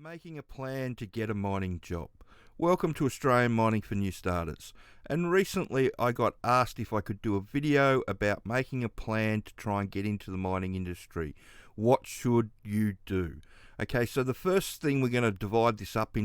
Making a plan to get a mining job. Welcome to Australian Mining for New Starters. And recently I got asked if I could do a video about making a plan to try and get into the mining industry. What should you do? Okay, so the first thing we're going to divide it up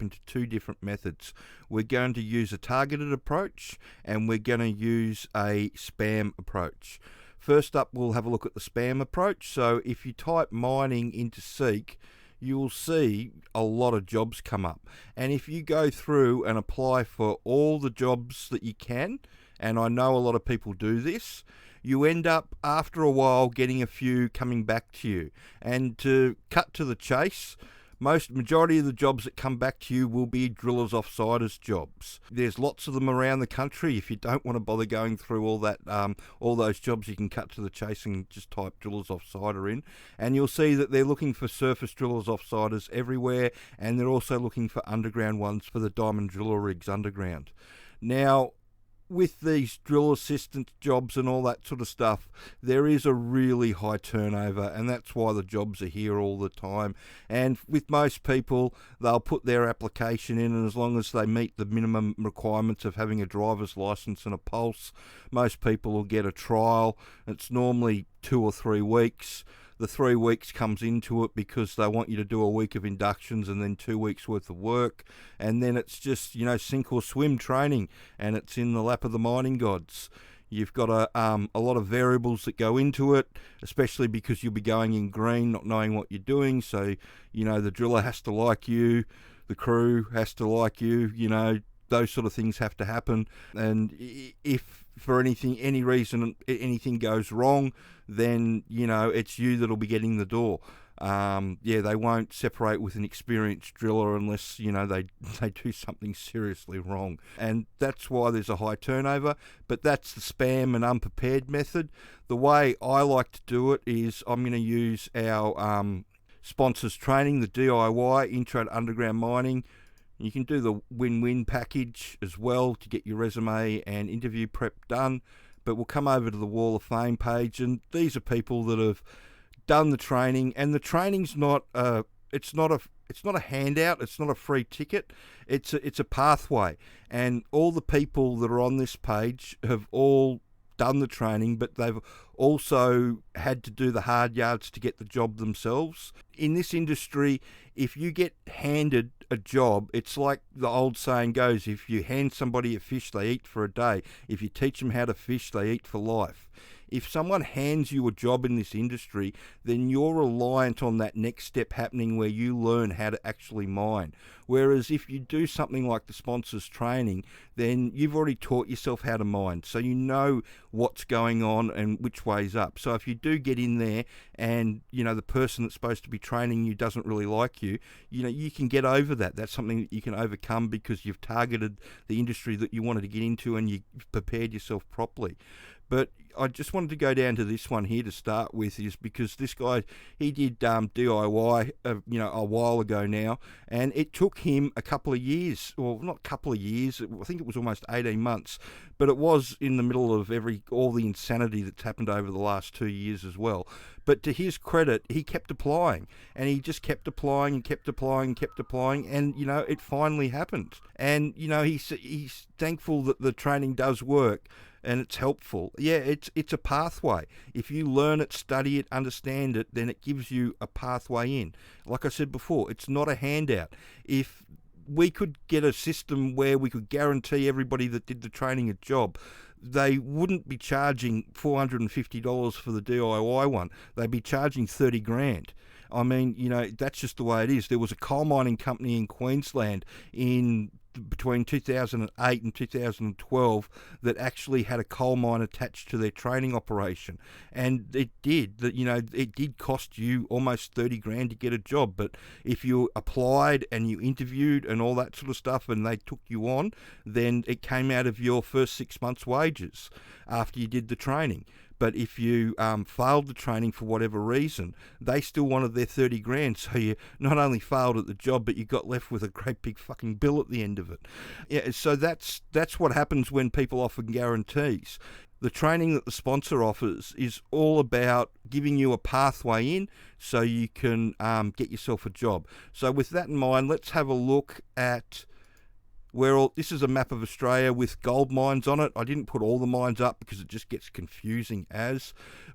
into two different methods. We're going to use a targeted approach and we're going to use a spam approach. First up, we'll have a look at the spam approach. So if you type mining into Seek, you will see a lot of jobs come up. And if you go through and apply for all the jobs that you can, and I know a lot of people do this, you end up after a while getting a few coming back to you. And to cut to the chase, majority of the jobs that come back to you will be drillers offsiders jobs. There's lots of them around the country. If you don't want to bother going through all those jobs, you can cut to the chase and just type drillers offsider in, and you'll see that they're looking for surface drillers offsiders everywhere, and they're also looking for underground ones for the diamond driller rigs underground. Now, with these drill assistant jobs and all that sort of stuff, there is a really high turnover, and that's why the jobs are here all the time. And with most people, they'll put their application in, and as long as they meet the minimum requirements of having a driver's license and a pulse, most people will get a trial. It's normally 2 or 3 weeks. The 3 weeks comes into it because they want you to do a week of inductions and then 2 weeks worth of work. And then it's just, sink or swim training, and it's in the lap of the mining gods. You've got a lot of variables that go into it, especially because you'll be going in green, not knowing what you're doing. So, the driller has to like you, the crew has to like you, those sort of things have to happen. And if for any reason anything goes wrong, then it's you that'll be getting the door. They won't separate with an experienced driller unless they do something seriously wrong, and that's why there's a high turnover. But that's the spam and unprepared method. The way I like to do it is I'm going to use our sponsors training, the DIY Intro to Underground Mining. You can do the win-win package as well to get your resume and interview prep done. But we'll come over to the Wall of Fame page, and these are people that have done the training. And the training's not a handout. It's not a free ticket. It's a pathway. And all the people that are on this page have all done the training, but they've also had to do the hard yards to get the job themselves. In this industry, if you get handed a job, it's like the old saying goes, if you hand somebody a fish, they eat for a day. If you teach them how to fish, they eat for life. If someone hands you a job in this industry, then you're reliant on that next step happening where you learn how to actually mine. Whereas if you do something like the sponsors training, then you've already taught yourself how to mine. So you know what's going on and which way's up. So if you do get in there and, the person that's supposed to be training you doesn't really like you, you can get over that. That's something that you can overcome because you've targeted the industry that you wanted to get into and you've prepared yourself properly. But I just wanted to go down to this one here to start with, is because this guy, he did DIY, a while ago now, and it took him a couple of years, or not a couple of years, I think it was almost 18 months, but it was in the middle of all the insanity that's happened over the last 2 years as well. But to his credit, he kept applying, and he just kept applying and kept applying and kept applying, and, it finally happened. And, he's thankful that the training does work, and it's helpful. Yeah, it's a pathway. If you learn it, study it, understand it, then it gives you a pathway in. Like I said before, it's not a handout. If we could get a system where we could guarantee everybody that did the training a job, they wouldn't be charging $450 for the DIY one. They'd be charging $30,000. I mean, that's just the way it is. There was a coal mining company in Queensland between 2008 and 2012 that actually had a coal mine attached to their training operation, and it did cost you almost $30,000 to get a job. But if you applied and you interviewed and all that sort of stuff and they took you on, then it came out of your first 6 months' wages after you did the training. But if you failed the training for whatever reason, they still wanted their $30,000. So you not only failed at the job, but you got left with a great big fucking bill at the end of it. Yeah, so that's what happens when people offer guarantees. The training that the sponsor offers is all about giving you a pathway in so you can get yourself a job. So with that in mind, let's have a look at this is a map of Australia with gold mines on it. I didn't put all the mines up because it just gets confusing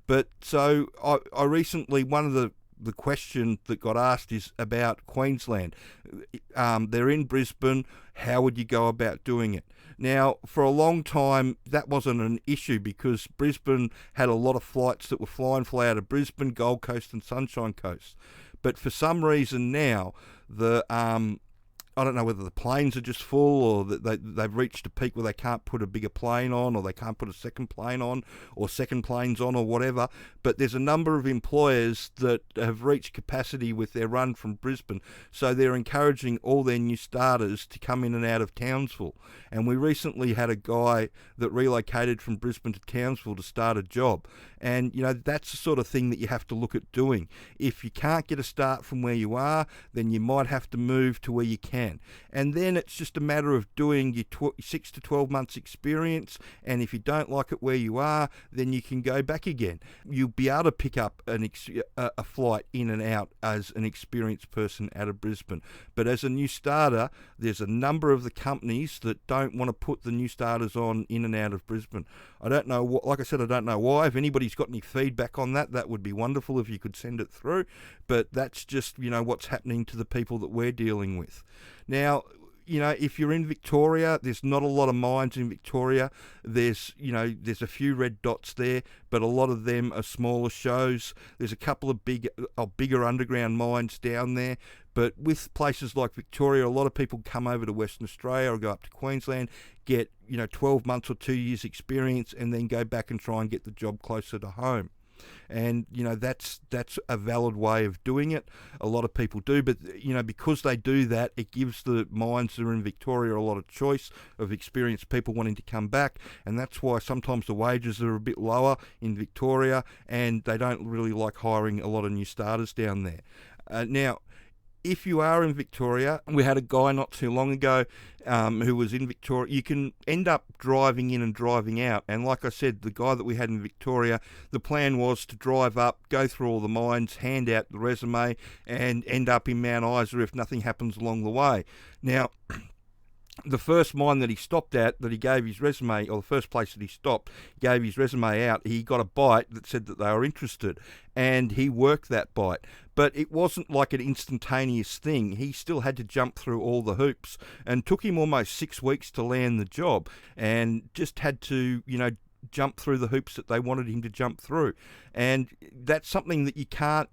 but so I recently, one of the question that got asked is about Queensland. They're in Brisbane. How would you go about doing it? Now, for a long time, that wasn't an issue because Brisbane had a lot of flights that were fly out of Brisbane, Gold Coast and Sunshine Coast. But for some reason now, I don't know whether the planes are just full or that they've reached a peak where they can't put a bigger plane on, or they can't put a second plane on, or second planes on, or whatever. But there's a number of employers that have reached capacity with their run from Brisbane, so they're encouraging all their new starters to come in and out of Townsville. And we recently had a guy that relocated from Brisbane to Townsville to start a job. And, that's the sort of thing that you have to look at doing. If you can't get a start from where you are, then you might have to move to where you can. And then it's just a matter of doing your 6 to 12 months experience. And if you don't like it where you are, then you can go back again. You'll be able to pick up a flight in and out as an experienced person out of Brisbane. But as a new starter, there's a number of the companies that don't want to put the new starters on in and out of Brisbane. I don't know like I said, I don't know why. If anybody's got any feedback on that would be wonderful if you could send it through. But that's just, what's happening to the people that we're dealing with. Now, if you're in Victoria, there's not a lot of mines in Victoria. There's a few red dots there, but a lot of them are smaller shows. There's a couple of bigger underground mines down there. But with places like Victoria, a lot of people come over to Western Australia or go up to Queensland, get 12 months or 2 years experience, and then go back and try and get the job closer to home. And that's a valid way of doing it. A lot of people do, but because they do that, it gives the mines that are in Victoria a lot of choice of experienced people wanting to come back, and that's why sometimes the wages are a bit lower in Victoria, and they don't really like hiring a lot of new starters down there. Now, if you are in Victoria, we had a guy not too long ago who was in Victoria. You can end up driving in and driving out. And like I said, the guy that we had in Victoria, the plan was to drive up, go through all the mines, hand out the resume, and end up in Mount Isa if nothing happens along the way. Now, the first mine that he stopped at, that he gave his resume, or the first place that he stopped, gave his resume out, he got a bite that said that they were interested, and he worked that bite. But it wasn't like an instantaneous thing. He still had to jump through all the hoops, and took him almost 6 weeks to land the job, and just had to, jump through the hoops that they wanted him to jump through. And that's something that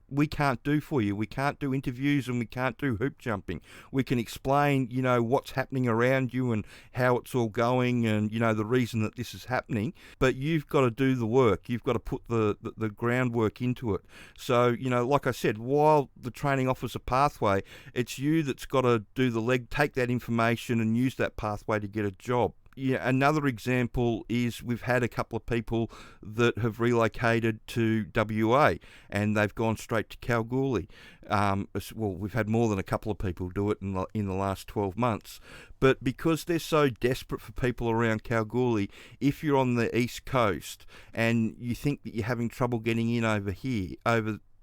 we can't do for you. We can't do interviews, and we can't do hoop jumping. We can explain, what's happening around you and how it's all going, and, the reason that this is happening. But you've got to do the work. You've got to put the groundwork into it. So, like I said, while the training offers a pathway, it's you that's got to do the leg, take that information and use that pathway to get a job. Yeah, another example is we've had a couple of people that have relocated to WA, and they've gone straight to Kalgoorlie. Well, we've had more than a couple of people do it in the last 12 months. But because they're so desperate for people around Kalgoorlie, if you're on the East Coast and you think that you're having trouble getting in over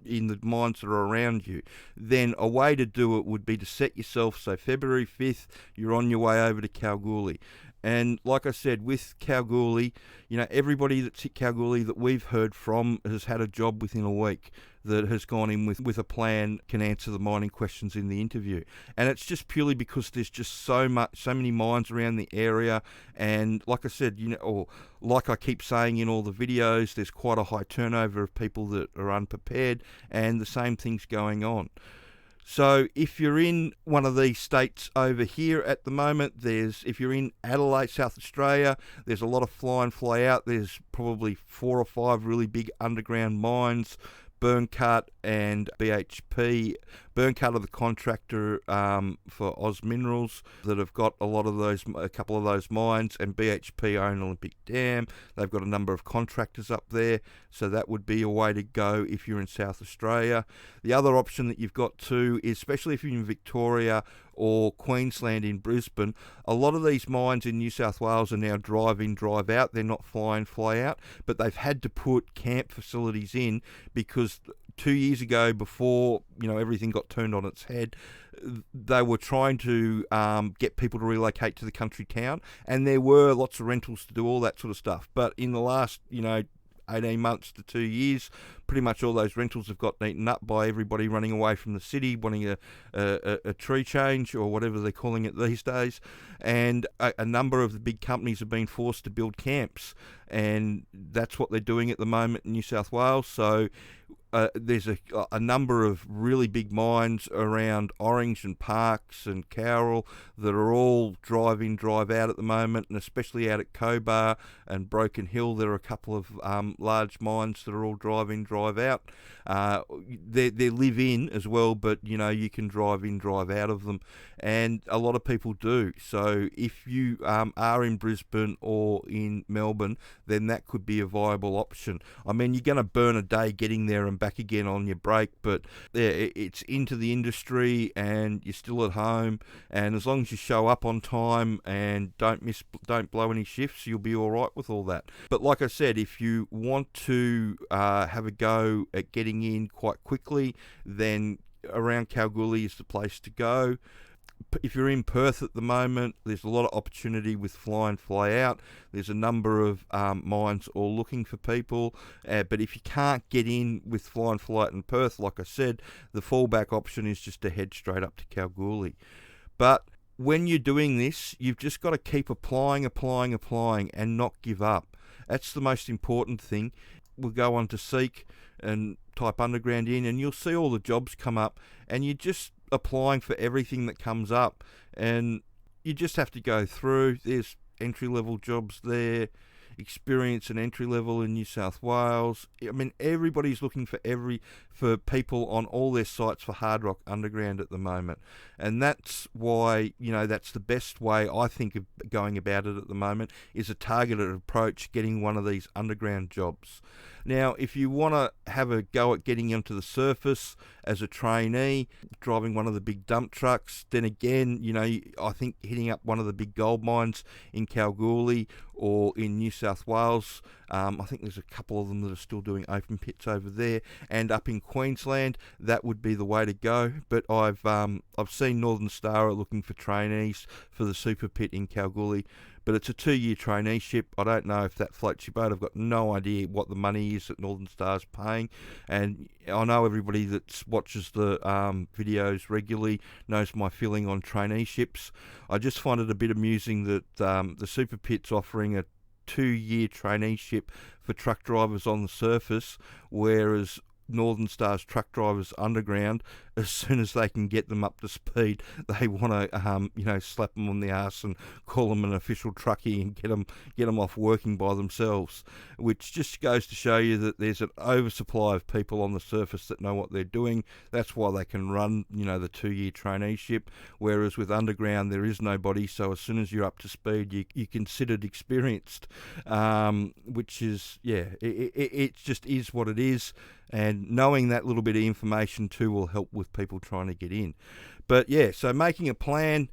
in the mines that are around you, then a way to do it would be to set yourself, so February 5th, you're on your way over to Kalgoorlie. And like I said, with Kalgoorlie, everybody that's hit Kalgoorlie that we've heard from has had a job within a week, that has gone in with a plan, can answer the mining questions in the interview. And it's just purely because there's just so many mines around the area. And like I said, or like I keep saying in all the videos, there's quite a high turnover of people that are unprepared, and the same thing's going on. So if you're in one of these states over here at the moment, if you're in Adelaide, South Australia, there's a lot of fly in, fly out. There's probably 4 or 5 really big underground mines. Burncut and BHP. Burncut are the contractor for Oz Minerals that have got a couple of those mines, and BHP own Olympic Dam. They've got a number of contractors up there, so that would be a way to go if you're in South Australia. The other option that you've got too is, especially if you're in Victoria or Queensland in Brisbane, a lot of these mines in New South Wales are now drive in, drive out. They're not fly in, fly out, but they've had to put camp facilities in because 2 years ago, before everything got turned on its head, they were trying to get people to relocate to the country town, and there were lots of rentals to do all that sort of stuff. But in the last 18 months to 2 years, pretty much all those rentals have got eaten up by everybody running away from the city, wanting a tree change or whatever they're calling it these days. And a number of the big companies have been forced to build camps, and that's what they're doing at the moment in New South Wales. So there's a number of really big mines around Orange and Parkes and Cowral that are all drive in, drive out at the moment, and especially out at Cobar and Broken Hill, there are a couple of large mines that are all drive in, drive out. They live in as well, but you can drive in, drive out of them, and a lot of people do. So if you are in Brisbane or in Melbourne, then that could be a viable option. I mean, you're going to burn a day getting there and back again on your break, but it's into the industry and you're still at home, and as long as you show up on time and don't blow any shifts, you'll be all right with all that. But like I said, if you want to have a go at getting in quite quickly, then around Kalgoorlie is the place to go. If you're in Perth at the moment, there's a lot of opportunity with fly in, fly out. There's a number of mines all looking for people. But if you can't get in with fly in, fly out in Perth, like I said, the fallback option is just to head straight up to Kalgoorlie. But when you're doing this, you've just got to keep applying and not give up. That's the most important thing. We'll go on to Seek and type underground in, and you'll see all the jobs come up, and you just applying for everything that comes up, and you just have to go through. There's entry-level jobs there, experience and entry-level in New South Wales. I mean, everybody's looking for people on all their sites for Hardrock Underground at the moment, and that's why that's the best way I think of going about it at the moment, is a targeted approach, getting one of these underground jobs. Now, if you want to have a go at getting onto the surface as a trainee, driving one of the big dump trucks, then again, I think hitting up one of the big gold mines in Kalgoorlie or in New South Wales, I think there's a couple of them that are still doing open pits over there, and up in Queensland, that would be the way to go. But I've seen Northern Star are looking for trainees for the super pit in Kalgoorlie, but it's a 2-year traineeship. I don't know if that floats your boat. I've got no idea what the money is that Northern Star's paying, and I know everybody that watches the videos regularly knows my feeling on traineeships. I just find it a bit amusing that the super pit's offering a 2-year traineeship for truck drivers on the surface, whereas Northern Star's truck drivers underground, as soon as they can get them up to speed, they want to slap them on the arse and call them an official truckie and get them off working by themselves, which just goes to show you that there's an oversupply of people on the surface that know what they're doing. That's why they can run the 2-year traineeship, whereas with underground there is nobody. So as soon as you're up to speed, you're considered experienced, which is it just is what it is. And knowing that little bit of information too will help with people trying to get in. But so making a plan,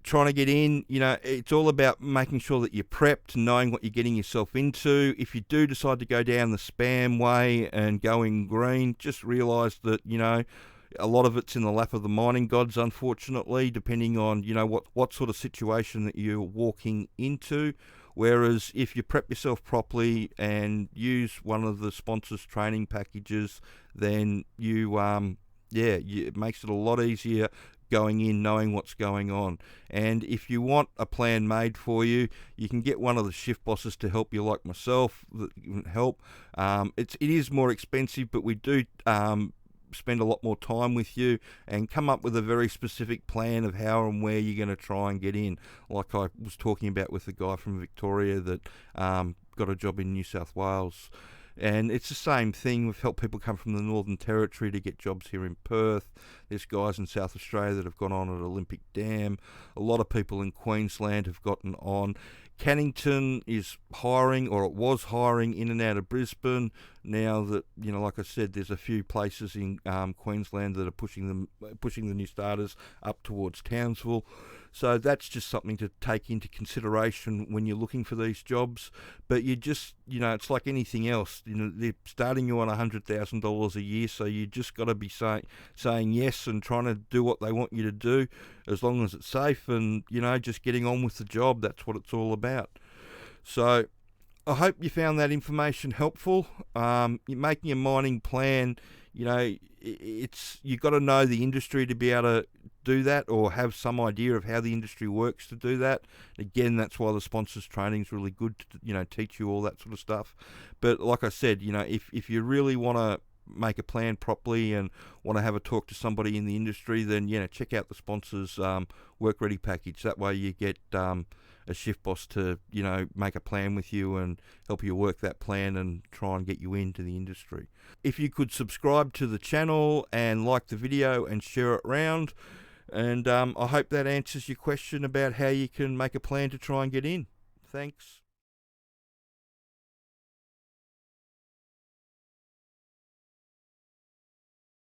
trying to get in, it's all about making sure that you're prepped, knowing what you're getting yourself into. If you do decide to go down the spam way and go in green, just realise that, a lot of it's in the lap of the mining gods, unfortunately, depending on, what sort of situation that you're walking into. Whereas if you prep yourself properly and use one of the sponsors' training packages, then it makes it a lot easier going in, knowing what's going on. And if you want a plan made for you, you can get one of the shift bosses to help you, like myself, that can help. It is more expensive, but we do spend a lot more time with you and come up with a very specific plan of how and where you're going to try and get in, like I was talking about with the guy from Victoria that got a job in New South Wales. And it's the same thing. We've helped people come from the Northern Territory to get jobs here in Perth. There's guys in South Australia that have gone on at Olympic Dam. A lot of people in Queensland have gotten on. Cannington is hiring, or it was hiring, in and out of Brisbane. Now that, like I said, there's a few places in Queensland that are pushing the new starters up towards Townsville. So that's just something to take into consideration when you're looking for these jobs. But you just, it's like anything else. They're starting you on $100,000 a year, so you just got to be saying yes and trying to do what they want you to do, as long as it's safe and, just getting on with the job. That's what it's all about. So I hope you found that information helpful. You're making a mining plan, you've got to know the industry to be able to do that, or have some idea of how the industry works to do that. Again, that's why the sponsors training is really good to, teach you all that sort of stuff. But like I said, if you really want to make a plan properly and want to have a talk to somebody in the industry, then check out the sponsors Workready package. That way you get a shift boss to make a plan with you and help you work that plan and try and get you into the industry. If you could subscribe to the channel and like the video and share it around, and I hope that answers your question about how you can make a plan to try and get in. Thanks.